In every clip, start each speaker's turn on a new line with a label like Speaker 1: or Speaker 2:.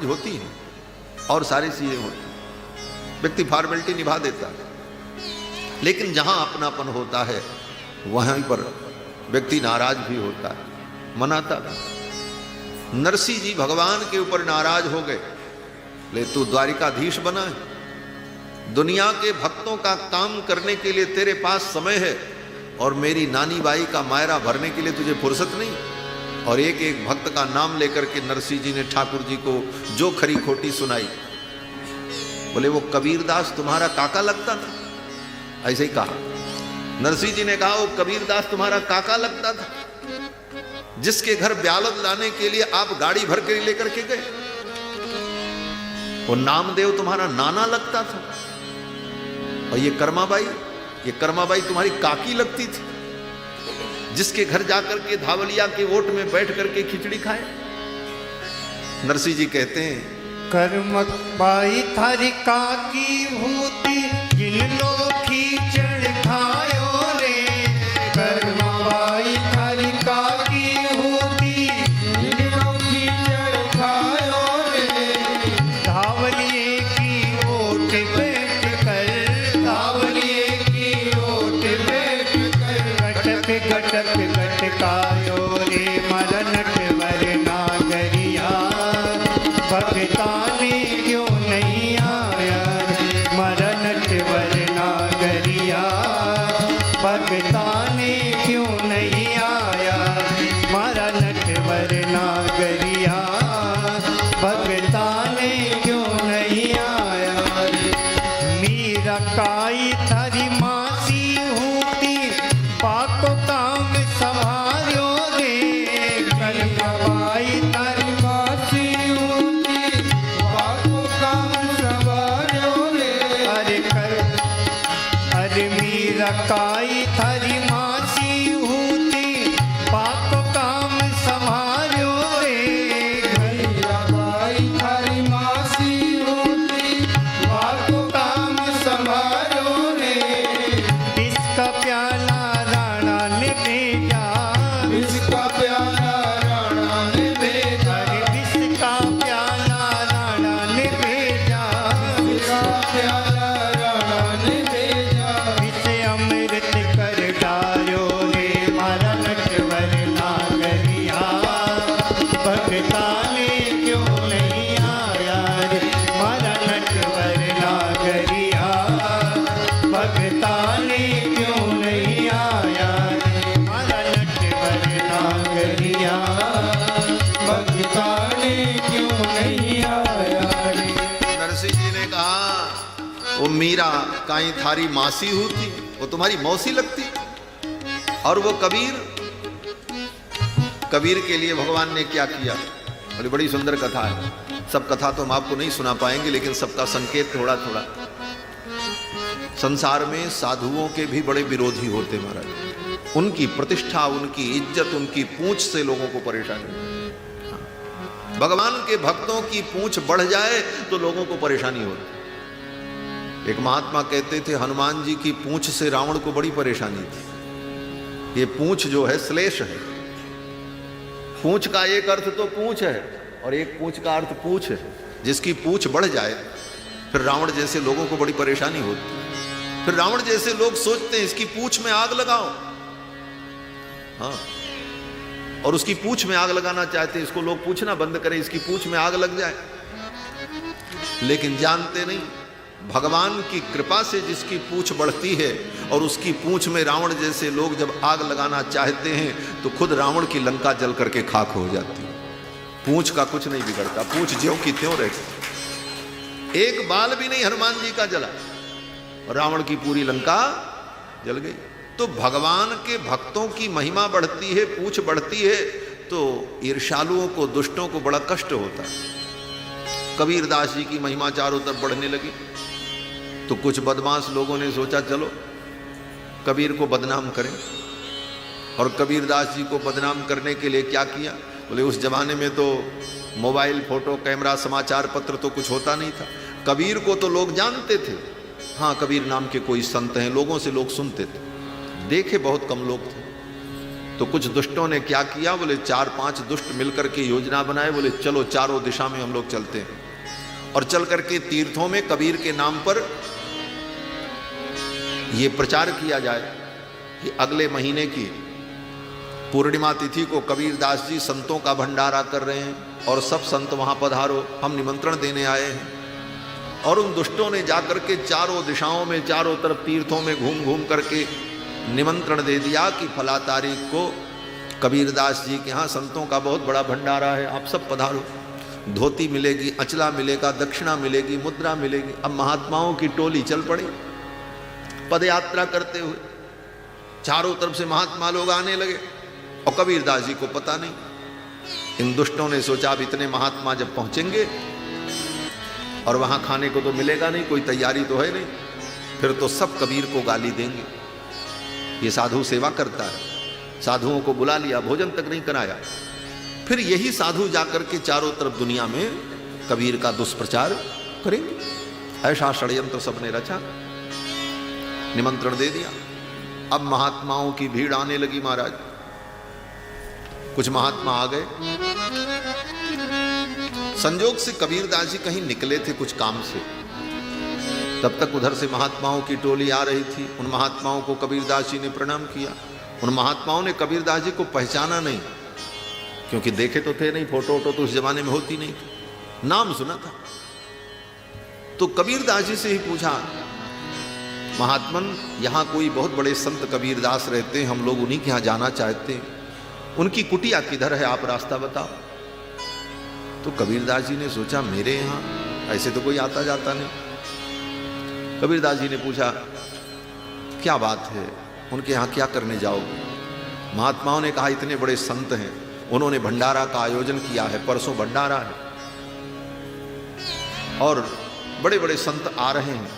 Speaker 1: होती है और सारी चीजें होती हैं, व्यक्ति फॉर्मेलिटी निभा देता है, लेकिन जहां अपनापन होता है वहीं पर व्यक्ति नाराज भी होता है, मनाता है। नरसिंह जी भगवान के ऊपर नाराज हो गए, ले तू द्वारिकाधीश बना है, दुनिया के भक्तों का काम करने के लिए तेरे पास समय है और मेरी नानी बाई का मायरा भरने के लिए तुझे फुर्सत नहीं। और एक एक भक्त का नाम लेकर के नरसिंह जी ने ठाकुर जी को जो खरी खोटी सुनाई। बोले वो कबीरदास तुम्हारा काका लगता था, ऐसे ही कहा। नरसिंह जी ने कहा वो कबीरदास तुम्हारा काका लगता था, जिसके घर ब्यालद लाने के लिए आप गाड़ी भर के लेकर के गए। वो नामदेव तुम्हारा नाना लगता था, और ये कर्माबाई तुम्हारी काकी लगती थी, जिसके घर जाकर के धावलिया के ओट में बैठ करके खिचड़ी खाए। नरसिंह जी कहते हैं
Speaker 2: कर्मबाई थारी काकी होती, जिन लोग खिचड़ खायो रे। कर्मबाई थारी काकी होती, जिन लोग खिचड़ खायो रे। धावलिए की ओट बैठ कर, धावलिए की ओट बैठ कर, गटक गटकायो रे मरनट वर नागरिया। भगताने क्यों नहीं आया मरनट वर नागरिया। भगताने क्यों नहीं आया मरनट वर नागरिया। भगताने क्यों नहीं आया। मीरा काई थारी मासी होती, पाको काम संभालो रे। कर्मबाई थारी मासी होती, पाको काम संभालो रे। अरे मीरा काई थारी मासी होती, पाको काम संभालो रे। कर्मबाई थारी मासी होती, पाको काम संभालो रे। इसका प्याला राणा ने भेजा, इसका प्याला राणा ने भेजा। अरे इसका प्याला राणा ने भेजा, इसका प्याला राणा ने भेजा। इसे अमृत कर डालो रे मारा नटवर नागरिया। भगताने क्यों नहीं आया रे मारा नटवर नागरिया। भगताने क्यों नहीं आया रे मारा नटवर नागरिया। भगताने क्यों नहीं आया रे।
Speaker 1: नरसिंह जी ने कहा वो मीरा काई थारी मासी होती, वो तुम्हारी मौसी लगती। और वो कबीर के लिए भगवान ने क्या किया। बड़ी बड़ी सुंदर कथा है, सब कथा तो हम आपको नहीं सुना पाएंगे, लेकिन सबका संकेत थोड़ा थोड़ा। संसार में साधुओं के भी बड़े विरोधी होते महाराज। उनकी प्रतिष्ठा, उनकी इज्जत, उनकी पूंछ से लोगों को परेशानी। भगवान के भक्तों की पूंछ बढ़ जाए तो लोगों को परेशानी होती। एक महात्मा कहते थे हनुमान जी की पूंछ से रावण को बड़ी परेशानी थी। ये पूंछ जो है श्लेष है। पूंछ का एक अर्थ तो पूंछ है और एक पूंछ का अर्थ पूछ है। जिसकी पूंछ बढ़ जाए फिर रावण जैसे लोगों को बड़ी परेशानी होती। फिर रावण जैसे लोग सोचते हैं इसकी पूंछ में आग लगाओ। हाँ, और उसकी पूंछ में आग लगाना चाहते हैं, इसको लोग पूछना बंद करें, इसकी पूंछ में आग लग जाए। लेकिन जानते नहीं भगवान की कृपा से जिसकी पूंछ बढ़ती है और उसकी पूंछ में रावण जैसे लोग जब आग लगाना चाहते हैं तो खुद रावण की लंका जल करके खाक हो जाती है। पूंछ का कुछ नहीं बिगड़ता, पूंछ ज्यों की त्यों रहती। एक बाल भी नहीं हनुमान जी का जला और रावण की पूरी लंका जल गई। तो भगवान के भक्तों की महिमा बढ़ती है, पूंछ बढ़ती है, तो ईर्ष्यालुओं को, दुष्टों को बड़ा कष्ट होता है। कबीरदास जी की महिमा चारों तरफ बढ़ने लगी तो कुछ बदमाश लोगों ने सोचा चलो कबीर को बदनाम करें। और कबीरदास जी को बदनाम करने के लिए क्या किया। बोले उस जमाने में तो मोबाइल, फोटो, कैमरा, समाचार पत्र तो कुछ होता नहीं था। कबीर को तो लोग जानते थे, हाँ कबीर नाम के कोई संत हैं, लोगों से लोग सुनते थे, देखे बहुत कम लोग थे। तो कुछ दुष्टों ने क्या किया, बोले 4-5 दुष्ट मिलकर के योजना बनाए, बोले चलो चारों दिशा में हम लोग चलते हैं और चल करके तीर्थों में कबीर के नाम पर ये प्रचार किया जाए कि अगले महीने की पूर्णिमा तिथि को कबीरदास जी संतों का भंडारा कर रहे हैं और सब संत वहां पधारो, हम निमंत्रण देने आए हैं। और उन दुष्टों ने जाकर के चारों दिशाओं में, चारों तरफ तीर्थों में घूम घूम करके निमंत्रण दे दिया कि फला तारीख को कबीरदास जी के यहाँ संतों का बहुत बड़ा भंडारा है, आप सब पधारो। धोती मिलेगी, अचला मिलेगा, दक्षिणा मिलेगी, मुद्रा मिलेगी। अब महात्माओं की टोली चल पड़ी पद यात्रा करते हुए, चारों तरफ से महात्मा लोग आने लगे और कबीरदास जी को पता नहीं। इन दुष्टों ने सोचा अब इतने महात्मा जब पहुंचेंगे और वहां खाने को तो मिलेगा नहीं, कोई तैयारी तो है नहीं, फिर तो सब कबीर को गाली देंगे। ये साधु सेवा करता है, साधुओं को बुला लिया, भोजन तक नहीं कराया। फिर यही साधु जाकर के चारों तरफ दुनिया में कबीर का दुष्प्रचार करेंगे। ऐसा षड्यंत्र सबने रचा, निमंत्रण दे दिया। अब महात्माओं की भीड़ आने लगी महाराज। कुछ महात्मा आ गए। संजोग से कबीरदास जी कहीं निकले थे कुछ काम से, तब तक उधर से महात्माओं की टोली आ रही थी। उन महात्माओं को कबीरदास जी ने प्रणाम किया। उन महात्माओं ने कबीरदास जी को पहचाना नहीं, क्योंकि देखे तो थे नहीं, फोटो वोटो तो उस जमाने में होती नहीं थी, नाम सुना था। तो कबीरदास जी से ही पूछा, महात्मन यहाँ कोई बहुत बड़े संत कबीरदास रहते हैं, हम लोग उन्हीं के यहाँ जाना चाहते हैं, उनकी कुटिया किधर है, आप रास्ता बताओ। तो कबीरदास जी ने सोचा मेरे यहाँ ऐसे तो कोई आता जाता नहीं। कबीरदास जी ने पूछा क्या बात है, उनके यहाँ क्या करने जाओगे? महात्माओं ने कहा इतने बड़े संत हैं, उन्होंने भंडारा का आयोजन किया है, परसों भंडारा है और बड़े बड़े संत आ रहे हैं,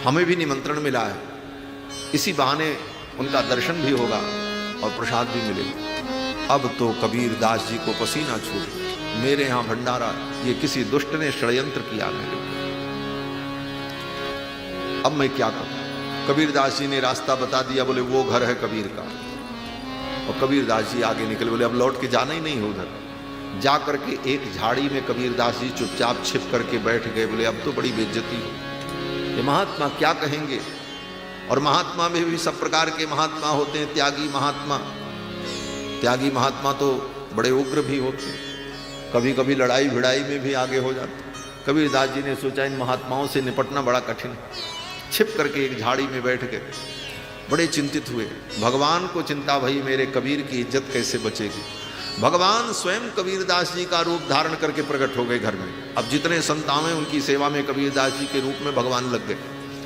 Speaker 1: हमें भी निमंत्रण मिला है, इसी बहाने उनका दर्शन भी होगा और प्रसाद भी मिलेगा। अब तो कबीरदास जी को पसीना छूट, मेरे यहां भंडारा, ये किसी दुष्ट ने षड्यंत्र किया मेरे, अब मैं क्या करूं? कबीरदास जी ने रास्ता बता दिया, बोले वो घर है कबीर का। और कबीरदास जी आगे निकले, बोले अब लौट के जाना ही नहीं है उधर। जा करके एक झाड़ी में कबीरदास जी चुपचाप छिप करके बैठ गए। बोले अब तो बड़ी बेइज्जती हो, ये महात्मा क्या कहेंगे? और महात्मा में भी सब प्रकार के महात्मा होते हैं, त्यागी महात्मा। त्यागी महात्मा तो बड़े उग्र भी होते हैं, कभी कभी लड़ाई भिड़ाई में भी आगे हो जाते। कबीरदास जी ने सोचा इन महात्माओं से निपटना बड़ा कठिन है, छिप करके एक झाड़ी में बैठ गए। बड़े चिंतित हुए, भगवान को चिंता भई मेरे कबीर की इज्जत कैसे बचेगी। भगवान स्वयं कबीरदास जी का रूप धारण करके प्रकट हो गए घर में। अब जितने संत आए उनकी सेवा में कबीरदास जी के रूप में भगवान लग गए,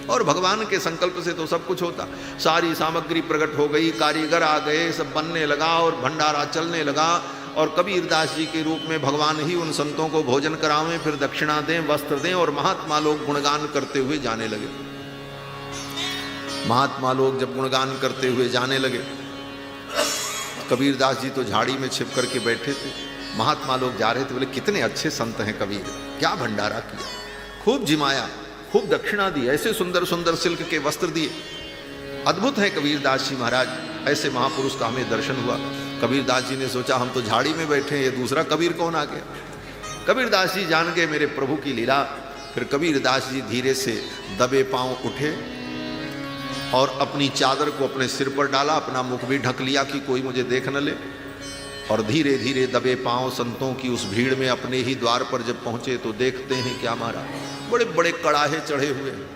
Speaker 1: और भगवान के संकल्प से तो सब कुछ होता। सारी सामग्री प्रकट हो गई, कारीगर आ गए, सब बनने लगा और भंडारा चलने लगा। और कबीरदास जी के रूप में भगवान ही उन संतों को भोजन करावें, फिर दक्षिणा दें, वस्त्र दें, और महात्मा लोग गुणगान करते हुए जाने लगे। महात्मा लोग जब गुणगान करते हुए जाने लगे, कबीरदास जी तो झाड़ी में छिप करके बैठे थे, महात्मा लोग जा रहे थे। बोले कितने अच्छे संत हैं कबीर, क्या भंडारा किया, खूब जिमाया, खूब दक्षिणा दी, ऐसे सुंदर सुंदर सिल्क के वस्त्र दिए, अद्भुत है कबीरदास जी महाराज। ऐसे महापुरुष का हमें दर्शन हुआ। कबीरदास जी ने सोचा हम तो झाड़ी में बैठे हैं, ये दूसरा कबीर कौन आ गया? कबीरदास जी जान गए मेरे प्रभु की लीला। फिर कबीरदास जी धीरे से दबे पांव उठे और अपनी चादर को अपने सिर पर डाला, अपना मुख भी ढक लिया कि कोई मुझे देख न ले, और धीरे धीरे दबे पांव संतों की उस भीड़ में अपने ही द्वार पर जब पहुंचे तो देखते हैं क्या मारा, बड़े बड़े कड़ाहे चढ़े हुए हैं,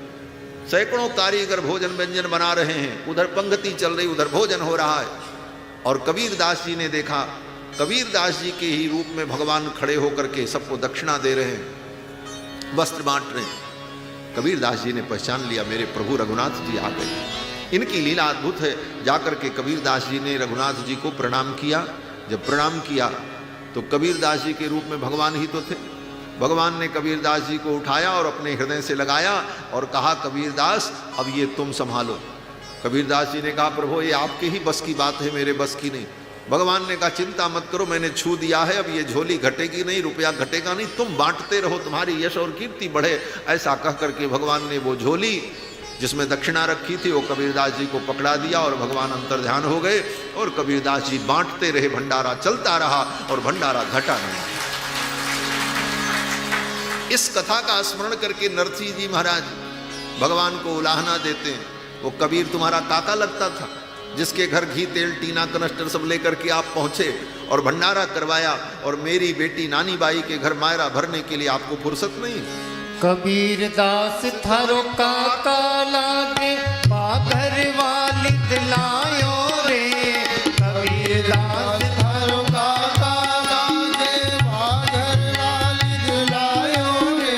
Speaker 1: सैकड़ों कारीगर भोजन व्यंजन बना रहे हैं, उधर पंक्ति चल रही, उधर भोजन हो रहा है। और कबीरदास जी ने देखा, कबीरदास जी के ही रूप में भगवान खड़े होकर के सबको दक्षिणा दे रहे हैं, वस्त्र बांट रहे हैं। कबीरदास जी ने पहचान लिया मेरे प्रभु रघुनाथ जी आ गए। इनकी लीला अद्भुत है। जाकर के कबीरदास जी ने रघुनाथ जी को प्रणाम किया। जब प्रणाम किया तो कबीरदास जी के रूप में भगवान ही तो थे। भगवान ने कबीरदास जी को उठाया और अपने हृदय से लगाया और कहा, कबीरदास अब ये तुम संभालो। कबीरदास जी ने कहा, प्रभु ये आपके ही बस की बात है, मेरे बस की नहीं। भगवान ने कहा, चिंता मत करो, मैंने छू दिया है, अब ये झोली घटेगी नहीं, रुपया घटेगा नहीं, तुम बांटते रहो, तुम्हारी यश और कीर्ति बढ़े। ऐसा कह करके भगवान ने वो झोली जिसमें दक्षिणा रखी थी वो कबीरदास जी को पकड़ा दिया और भगवान अंतर्ध्यान हो गए और कबीरदास जी बांटते रहे, भंडारा चलता रहा और भंडारा घटा नहीं। इस कथा का स्मरण करके नरसिंह जी महाराज भगवान को उलाहना देते हैं। वो कबीर तुम्हारा काका लगता था, जिसके घर घी तेल टीना कनस्टर सब लेकर के आप पहुंचे और भंडारा करवाया, और मेरी बेटी नानी बाई के घर मायरा भरने के लिए आपको फुर्सत नहीं।
Speaker 2: कबीर दास थारो काका लागे पागर वाली दिलायो रे। कबीर दास थारो काका लागे पागर वाली दिलायो रे।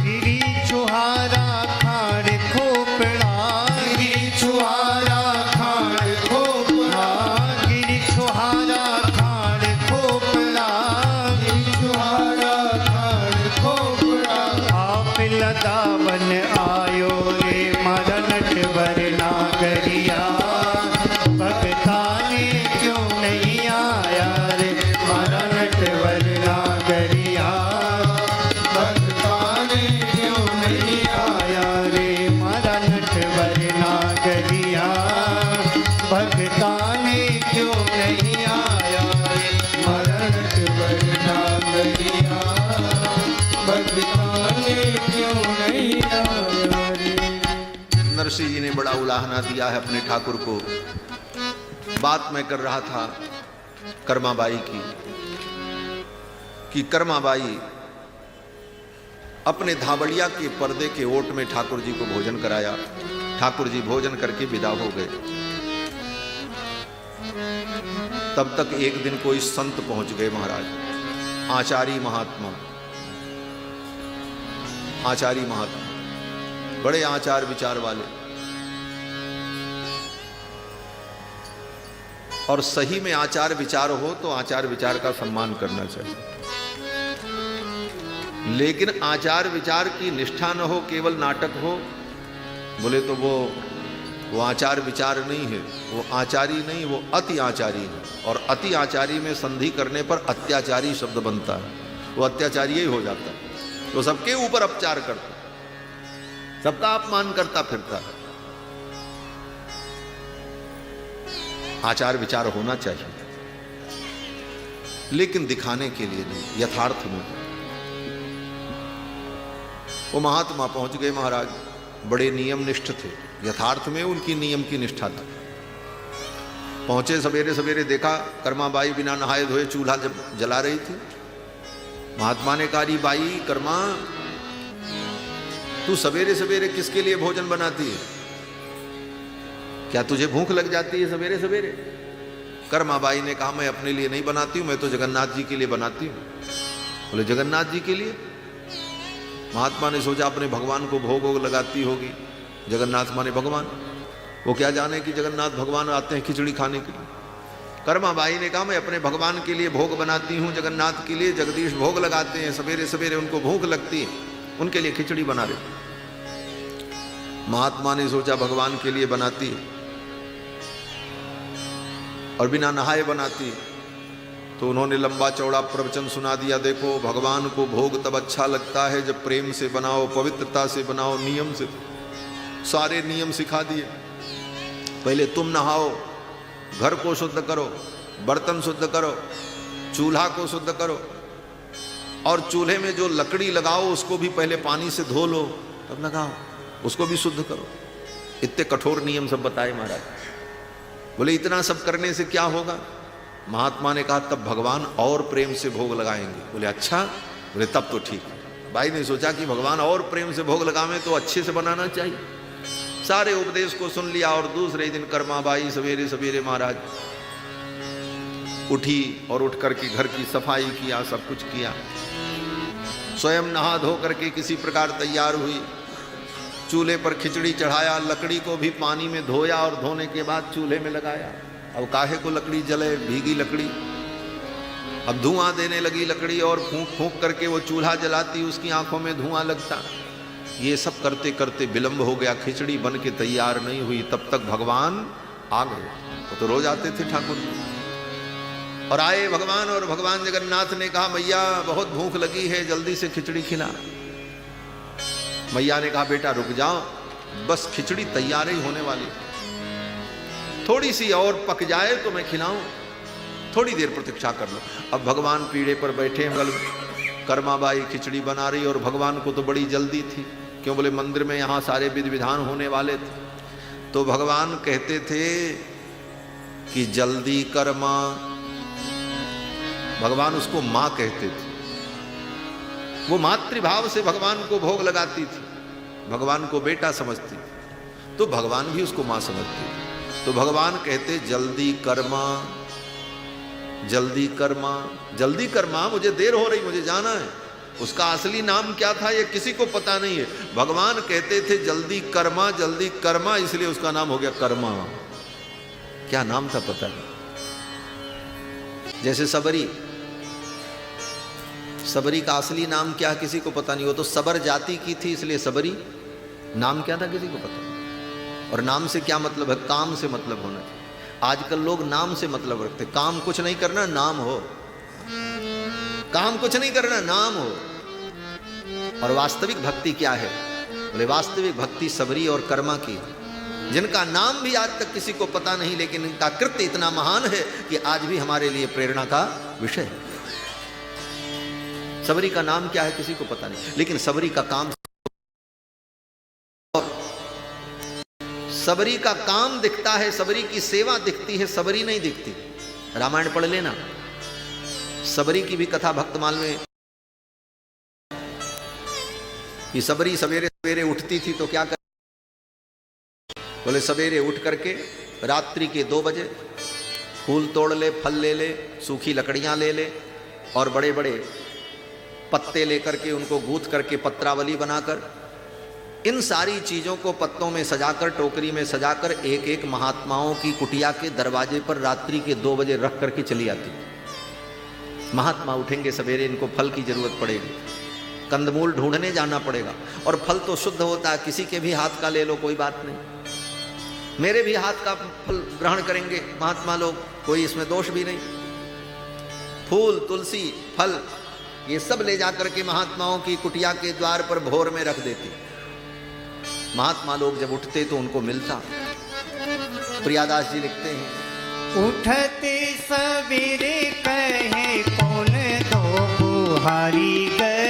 Speaker 2: गिरी छुहारा खाड़ खोपड़ा, गिरी छुहारा खाड़ खोपड़ा, गिरी छुहारा खाड़ खोपड़ा, गिरी छुहारा खाड़ खोपड़ा। आप लदावन आयो रे मारा नटवर नागरिया। भगता ने क्यों नहीं आया रे मारा नटवर नागरिया। भगता ने क्यों नहीं आया रे मारा नटवर नागरिया। भगता ने क्यों नहीं आया रे मारा नटवर नागरिया। भगता ने क्यों नहीं आया रे।
Speaker 1: नरसिंह जी ने बड़ा उलाहना दिया है अपने ठाकुर को। बात मैं कर रहा था कर्माबाई की, कि कर्माबाई अपने धाबड़िया के पर्दे के ओट में ठाकुर जी को भोजन कराया। ठाकुर जी भोजन करके विदा हो गए। तब तक एक दिन कोई संत पहुंच गए महाराज, आचार्य महात्मा। आचार्य महात्मा बड़े आचार विचार वाले, और सही में आचार विचार हो तो आचार विचार का सम्मान करना चाहिए। लेकिन आचार विचार की निष्ठा न हो, केवल नाटक हो, बोले तो वो आचार विचार नहीं है, वो आचारी नहीं, वो अति आचारी है। और अति आचारी में संधि करने पर अत्याचारी शब्द बनता है, वो अत्याचारी ही हो जाता है। तो सबके ऊपर अपचार करता, सबका अपमान करता फिरता है। आचार विचार होना चाहिए, लेकिन दिखाने के लिए नहीं, यथार्थ में। वो महात्मा पहुंच गए महाराज, बड़े नियमनिष्ठ थे, यथार्थ में उनकी नियम की निष्ठा थी। पहुंचे सवेरे सवेरे, देखा कर्माबाई बिना नहाए धोए चूल्हा जला रही थी। महात्मा ने कहा, री बाई कर्मा, तू सवेरे सवेरे किसके लिए भोजन बनाती है? क्या तुझे भूख लग जाती है सवेरे सवेरे? कर्माबाई ने कहा, मैं अपने लिए नहीं बनाती हूं, मैं तो जगन्नाथ जी के लिए बनाती हूं। बोले जगन्नाथ जी के लिए? महात्मा ने सोचा अपने भगवान को भोग वोग लगाती होगी। जगन्नाथ माने भगवान, वो क्या जाने कि जगन्नाथ भगवान आते हैं खिचड़ी खाने के लिए। कर्माबाई ने कहा, मैं अपने भगवान के लिए भोग बनाती हूँ, जगन्नाथ के लिए जगदीश भोग लगाते हैं, सवेरे सवेरे उनको भूख लगती है, उनके लिए खिचड़ी बना रहे। महात्मा ने सोचा भगवान के लिए बनाती है और बिना नहाए बनाती है, तो उन्होंने लंबा चौड़ा प्रवचन सुना दिया। देखो, भगवान को भोग तब अच्छा लगता है जब प्रेम से बनाओ, पवित्रता से बनाओ, नियम से। सारे नियम सिखा दिए। पहले तुम नहाओ, घर को शुद्ध करो, बर्तन शुद्ध करो, चूल्हा को शुद्ध करो, और चूल्हे में जो लकड़ी लगाओ उसको भी पहले पानी से धो लो, तब लगाओ, उसको भी शुद्ध करो। इतने कठोर नियम सब बताए महाराज। बोले इतना सब करने से क्या होगा? महात्मा ने कहा, तब भगवान और प्रेम से भोग लगाएंगे। बोले अच्छा? बोले तब तो ठीक है। भाई ने सोचा कि भगवान और प्रेम से भोग लगावे तो अच्छे से बनाना चाहिए। सारे उपदेश को सुन लिया, और दूसरे दिन कर्माबाई सवेरे सवेरे महाराज उठी और उठ करके घर की सफाई किया, सब कुछ किया। स्वयं नहा धो करके किसी प्रकार तैयार हुई, चूल्हे पर खिचड़ी चढ़ाया, लकड़ी को भी पानी में धोया और धोने के बाद चूल्हे में लगाया। अब काहे को लकड़ी जले, भीगी लकड़ी। अब धुआं देने लगी लकड़ी, और फूंक फूंक करके वो चूल्हा जलाती, उसकी आंखों में धुआं लगता। ये सब करते करते विलंब हो गया, खिचड़ी बन के तैयार नहीं हुई। तब तक भगवान आ गए। वो तो रोज आते थे ठाकुर, और आए भगवान, और भगवान जगन्नाथ ने कहा, मैया बहुत भूख लगी है, जल्दी से खिचड़ी खिला। मैया ने कहा, बेटा रुक जाओ, बस खिचड़ी तैयार ही होने वाली, थोड़ी सी और पक जाए तो मैं खिलाऊं, थोड़ी देर प्रतीक्षा कर लो। अब भगवान पीढ़े पर बैठे, मगल कर्माबाई खिचड़ी बना रही, और भगवान को तो बड़ी जल्दी थी, क्यों बोले मंदिर में यहाँ सारे विधि विधान होने वाले थे। तो भगवान कहते थे कि जल्दी कर मां, भगवान उसको मां कहते थे, वो मातृभाव से भगवान को भोग लगाती थी, भगवान को बेटा समझती, तो भगवान भी उसको मां समझती। तो भगवान कहते जल्दी कर मां, जल्दी कर मां, जल्दी कर मां, मुझे देर हो रही, मुझे जाना है। उसका असली नाम क्या था ये किसी को पता नहीं है, भगवान कहते थे जल्दी कर्मा, जल्दी कर्मा, इसलिए उसका नाम हो गया कर्मा। क्या नाम था पता नहीं। जैसे सबरी, सबरी का असली नाम क्या किसी को पता नहीं, वो तो सबर जाति की थी इसलिए सबरी, नाम क्या था किसी को पता नहीं। और नाम से क्या मतलब है, काम से मतलब होना चाहिए। आजकल लोग नाम से मतलब रखते, काम कुछ नहीं करना नाम हो, काम कुछ नहीं करना नाम हो। और वास्तविक भक्ति क्या है, बोले वास्तविक भक्ति सबरी और कर्मा की, जिनका नाम भी आज तक किसी को पता नहीं, लेकिन इनका कृत्य इतना महान है कि आज भी हमारे लिए प्रेरणा का विषय है। सबरी का नाम क्या है किसी को पता नहीं, लेकिन सबरी का काम, सबरी का काम दिखता है, सबरी की सेवा दिखती है, सबरी नहीं दिखती। रामायण पढ़ लेना, सबरी की भी कथा भक्तमाल में, कि सबरी सवेरे सवेरे उठती थी तो क्या कर, बोले सवेरे उठ करके रात्रि के 2 बजे फूल तोड़ ले, फल ले ले, सूखी लकड़ियां ले ले, और बड़े बड़े पत्ते लेकर के उनको गूंथ करके पत्रावली बनाकर, इन सारी चीज़ों को पत्तों में सजाकर, टोकरी में सजाकर, एक एक महात्माओं की कुटिया के दरवाजे पर रात्रि के 2 बजे रख करके चली आती। महात्मा उठेंगे सवेरे, इनको फल की जरूरत पड़ेगी, कंदमूल ढूंढने जाना पड़ेगा, और फल तो शुद्ध होता है, किसी के भी हाथ का ले लो कोई बात नहीं, मेरे भी हाथ का फल ग्रहण करेंगे महात्मा लोग, कोई इसमें दोष भी नहीं। फूल, तुलसी, फल ये सब ले जाकर के महात्माओं की कुटिया के द्वार पर भोर में रख देती। महात्मा लोग जब उठते तो उनको मिलता। प्रियादास जी लिखते हैं,
Speaker 2: उठते सवेरे कहे कौन दो बुहारी गए,